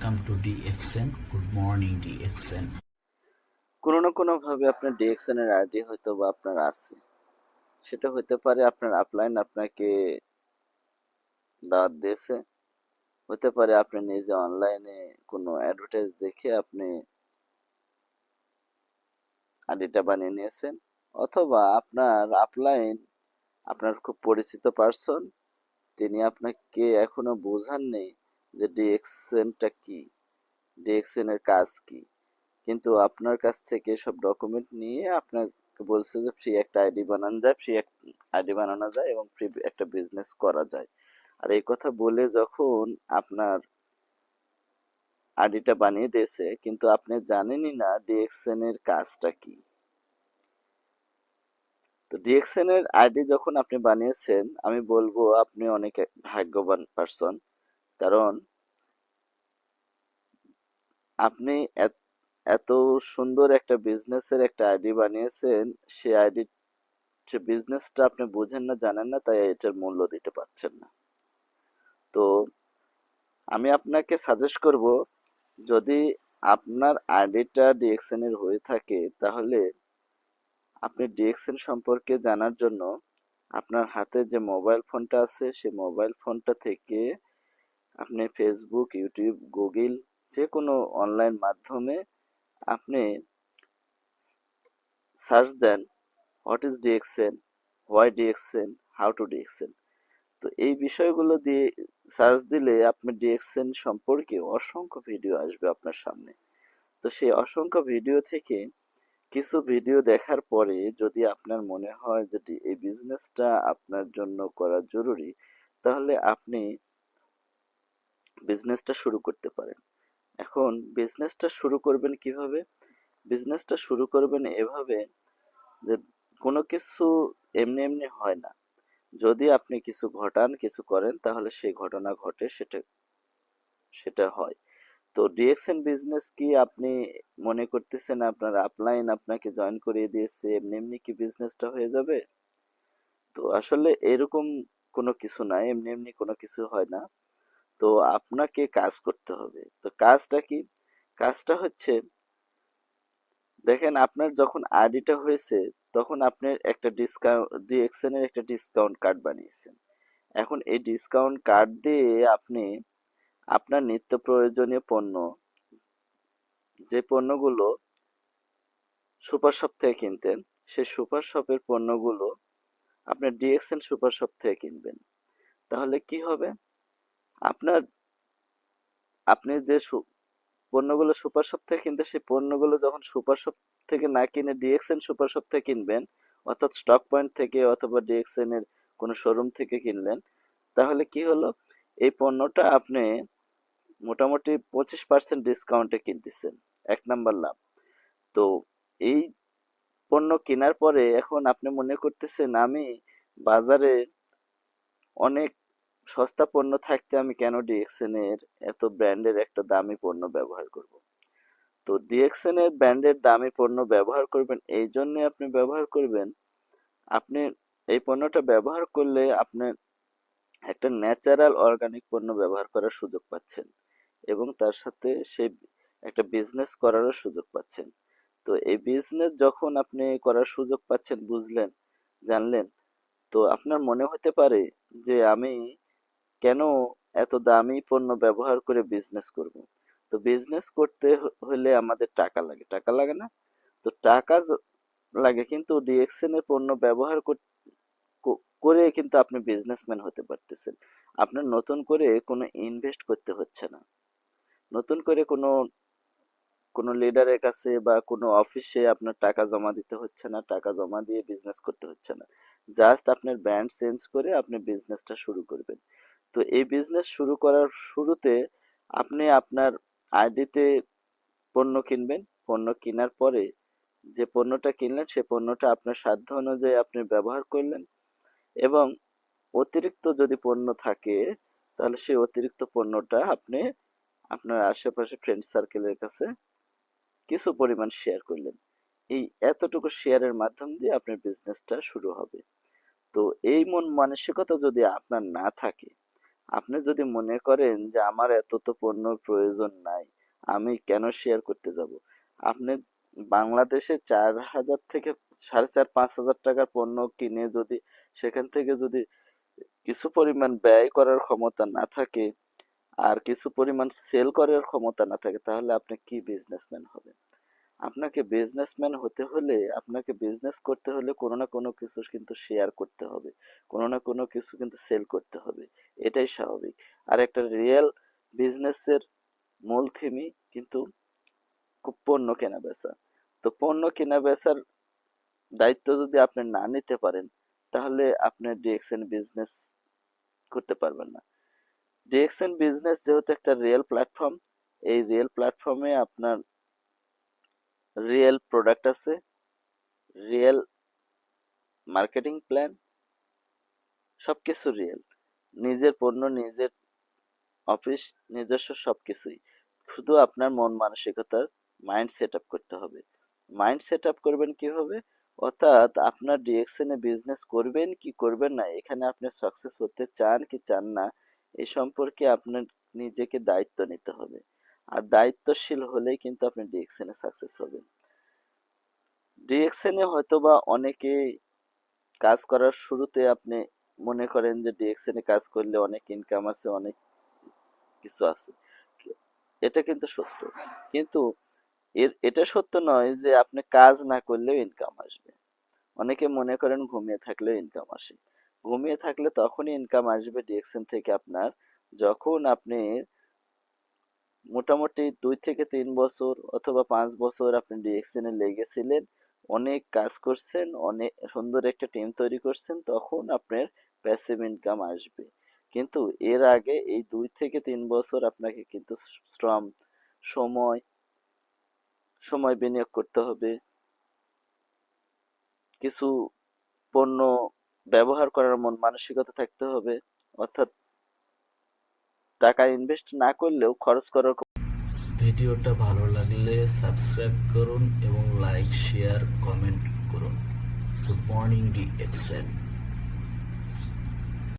Welcome to DXN. Good morning, DXN. কোনো না কোনো ভাবে আপনার ডিএক্সএন এর আইডি হয়তো বা আপনার আছে। সেটা হতে পারে আপনার আপলাইন আপনাকে দাওয়াত দিয়েছে, হতে পারে আপনি নিজে অনলাইনে কোনো অ্যাডভার্টাইজ দেখে আপনি আইডিটা বানিয়ে নিয়েছেন, অথবা আপনার আপলাইন আপনার খুব পরিচিত পার্সন, তিনি আপনাকে এখনো বোঝাননি যে ডিএক্সএনটা কি, ডিএক্সএন এর কাজ কি, কিন্তু আপনার কাছ থেকে সব ডকুমেন্ট নিয়ে আপনাকে বলছে যে ফ্রি একটা আইডি বানানো যায়, এবং ফ্রি একটা বিজনেস করা যায়। আর এই কথা বলে যখন আপনার আইডিটা বানিয়ে দিয়েছে, কিন্তু আপনি জানেনই না ডিএক্সএন এর কাজটা কি। তো ডিএক্সএন এর আইডি যখন আপনি বানিয়েছেন, আমি বলবো আপনি অনেক ভাগ্যবান পারসন, কারণ আপনি এত সুন্দর একটা বিজনেসের একটা আইডি বানিয়েছেন। সে বিজনেসটা আপনি বুঝেন না, জানেন না, তাই এটার মূল্য দিতে পারছেন না। তো আমি আপনাকে সাজেস্ট করব, যদি আপনার আইডিটা ডিএক্সএন এর হয়ে থাকে, তাহলে আপনি ডিএক্সএন সম্পর্কে জানার জন্য আপনার হাতে যে মোবাইল ফোনটা আছে, সেই মোবাইল ফোনটা থেকে আপনি ফেসবুক, ইউটিউব, গুগল, যে কোনো অনলাইন মাধ্যমে আপনি সার্চ দেন what is DXN, why DXN, how to DXN. তো এই বিষয়গুলো দিয়ে সার্চ দিলে আপনি ডিএক্সএন সম্পর্কে অসংখ্য ভিডিও আসবে আপনার সামনে। তো সেই অসংখ্য ভিডিও থেকে কিছু ভিডিও দেখার পরে যদি আপনার মনে হয় যে এই বিজনেসটা আপনার জন্য করা জরুরি, তাহলে আপনি বিজনেসটা শুরু করতে পারেন। এখন বিজনেসটা শুরু করবেন কিভাবে? বিজনেসটা শুরু করবেন এভাবে যে কোনো কিছু এমনি এমনি হয় না। যদি আপনি কিছু ঘটান, কিছু করেন, তাহলে সেই ঘটনা ঘটে, সেটা সেটা হয়। তো ডিএক্সএন বিজনেস কি আপনি মনে করতেছেন আপনার আপলাইন আপনাকে জয়েন করিয়ে দিয়েছে এমনি এমনি কি বিজনেসটা হয়ে যাবে? তো আসলে এরকম কোনো কিছু নাই, এমনি এমনি কোনো কিছু হয় না। তো আপনাকে কাজ করতে হবে। তো কাজটা কি? কাজটা হচ্ছে, দেখেন আপনার যখন আইডিটা হয়েছে, তখন আপনি একটা ডিসকাউন্ট, ডিএক্সএন এর একটা ডিসকাউন্ট কার্ড বানিয়েছেন। এখন এই ডিসকাউন্ট কার্ড দিয়ে আপনি আপনার নিত্য প্রয়োজনীয় পণ্য, যে পণ্যগুলো সুপার শপ থেকে কিনতেন, সেই সুপার শপের পণ্যগুলো আপনি ডিএক্সএন সুপার শপ থেকে কিনবেন। তাহলে কি হবে? আপনার আপনি যে পণ্যগুলো সুপার শপ থেকে কিনতে, সেই পণ্যগুলো যখন সুপার শপ থেকে না কিনে ডিএক্সএন সুপার শপ থেকে কিনবেন, অর্থাৎ স্টক পয়েন্ট থেকে অথবা ডিএক্সএন এর কোনো শোরুম থেকে কিনলেন, তাহলে কি হলো? এই পণ্যটা আপনি মোটামুটি 25% ডিসকাউন্টে কিনতেছেন। এক নাম্বার লাভ। তো এই পণ্য কেনার পরে এখন আপনি মনে করতেছেন, আমি বাজারে অনেক সস্তা পণ্য থাকতে আমি কেন ডিএক্সএন এর এত ব্র্যান্ডের একটা দামি পণ্য ব্যবহার করব? তো ডিএক্সএন এর ব্র্যান্ডের দামি পণ্য ব্যবহার করবেন, এই জন্যে আপনি ব্যবহার করবেন, আপনি এই পণ্যটা ব্যবহার করলে আপনি একটা ন্যাচারাল অর্গানিক পণ্য ব্যবহার করার সুযোগ পাচ্ছেন, এবং তার সাথে সেই একটা বিজনেস করারও সুযোগ পাচ্ছেন। তো এই বিজনেস যখন আপনি করার সুযোগ পাচ্ছেন, বুঝলেন, জানলেন, তো আপনার মনে হতে পারে যে আমি কেন এত দামি পণ্য ব্যবহার করে বিজনেস করব? তো বিজনেস করতে হলে আমাদের টাকা লাগে, টাকা লাগে না? তো টাকা লাগে, কিন্তু ডিএক্সএন এর পণ্য ব্যবহার করে কিন্তু আপনি বিজনেসম্যান হতে পারতেছেন। আপনার নতুন করে কোনো ইনভেস্ট করতে হচ্ছে না, নতুন করে কোনো কোনো লিডারের কাছে বা কোনো অফিসে আপনার টাকা জমা দিতে হচ্ছে না, টাকা জমা দিয়ে বিজনেস করতে হচ্ছে না। জাস্ট আপনার ব্র্যান্ড চেঞ্জ করে আপনি বিজনেসটা শুরু করবেন। তো এই বিজনেস শুরু করার শুরুতে আপনি আপনার আইডিতে পণ্য কিনবেন। পণ্য কেনার পরে যে পণ্যটা কিনলেন, সে পণ্যটা আপনার সাধ্য অনুযায়ী আপনি ব্যবহার করলেন, এবং অতিরিক্ত যদি পণ্য থাকে, তাহলে সেই অতিরিক্ত পণ্যটা আপনি আপনার আশেপাশে ফ্রেন্ড সার্কেলের কাছে কিছু পরিমাণ শেয়ার করলেন। এই এতটুকু শেয়ারের মাধ্যম দিয়ে আপনার বিজনেসটা শুরু হবে। তো এই মন মানসিকতা যদি আপনার না থাকে, আপনি যদি মনে করেন যে আমার এত তো পণ্যর প্রয়োজন নাই, আমি কেন শেয়ার করতে যাব, আপনি বাংলাদেশে 4,000 থেকে 4,500 টাকার পণ্য কিনে যদি সেখান থেকে যদি কিছু পরিমাণ ব্যয় করার ক্ষমতা না থাকে আর কিছু পরিমাণ সেল করার ক্ষমতা না থাকে, তাহলে আপনি কি বিজনেসম্যান হবেন? আপনাকে বিজনেসম্যান হতে হলে, আপনাকে বিজনেস করতে হলে কোনো না কোনো কিছু কিন্তু শেয়ার করতে হবে, কোনো না কোনো কিছু কিন্তু সেল করতে হবে, এটাই স্বাভাবিক। আর একটা রিয়েল বিজনেসের মূল থিমই কিন্তু পণ্য কেনা বেচা। তো পণ্য কেনা বেচার দায়িত্ব যদি আপনি না নিতে পারেন, তাহলে আপনি ডিএক্সএন বিজনেস করতে পারবেন না। ডিএক্সএন বিজনেস যেহেতু একটা রিয়েল প্ল্যাটফর্ম, এই রিয়েল প্ল্যাটফর্মে আপনার রিয়েল প্রোডাক্ট আছে, রিয়েল মার্কেটিং প্ল্যান, সবকিছু রিয়েল। নিজের পণ্য, নিজের অফিস, নিজস্ব সবকিছুই। শুধু আপনার মন মানসিকতার মাইন্ড সেট আপ করতে হবে। মাইন্ড সেট আপ করবেন কিভাবে? অর্থাৎ আপনার ডিএক্সএনে বিজনেস করবেন কি করবেন না, এখানে আপনি সাকসেস হতে চান কি চান না, এই সম্পর্কে আপনার নিজেকে দায়িত্ব নিতে হবে। আর দায়িত্বশীল হলেই কিন্তু আপনি ডিএক্সএনে সাকসেস হবেন। ডিএক্সএনে হয়তোবা অনেকে কাজ করার শুরুতে আপনি মনে করেন যে ডিএক্সএনে কাজ করলে অনেক ইনকাম আছে, অনেক কিছু আছে, এটা কিন্তু সত্য। কিন্তু এটা সত্য নয় যে আপনি কাজ না করলেও ইনকাম আসবে। অনেকে মনে করেন ঘুমিয়ে থাকলেও ইনকাম আসে। ঘুমিয়ে থাকলে তখনই ইনকাম আসবে ডিএক্সএন থেকে আপনার, যখন আপনি মোটামুটি 2 থেকে 3 বছর অথবা 5 বছর আপনি ডিএক্সএন এ লেগেছিলেন, অনেক কাজ করছেন, অনেক সুন্দর একটা টিম তৈরি করছেন, তখন আপনার প্যাসিভ ইনকাম আসবে। কিন্তু এর আগে এই 2 থেকে 3 বছর আপনাকে কিন্তু শ্রম, সময় সময় বিনিয়োগ করতে হবে, কিছু পণ্য ব্যবহার করার মন মানসিকতা থাকতে হবে, অর্থাৎ টাকা ইনভেস্ট না করলেও খরচ করার। ভিডিওটা ভালো লাগলে সাবস্ক্রাইব করুন এবং লাইক, শেয়ার, কমেন্ট করুন। Good morning DXN.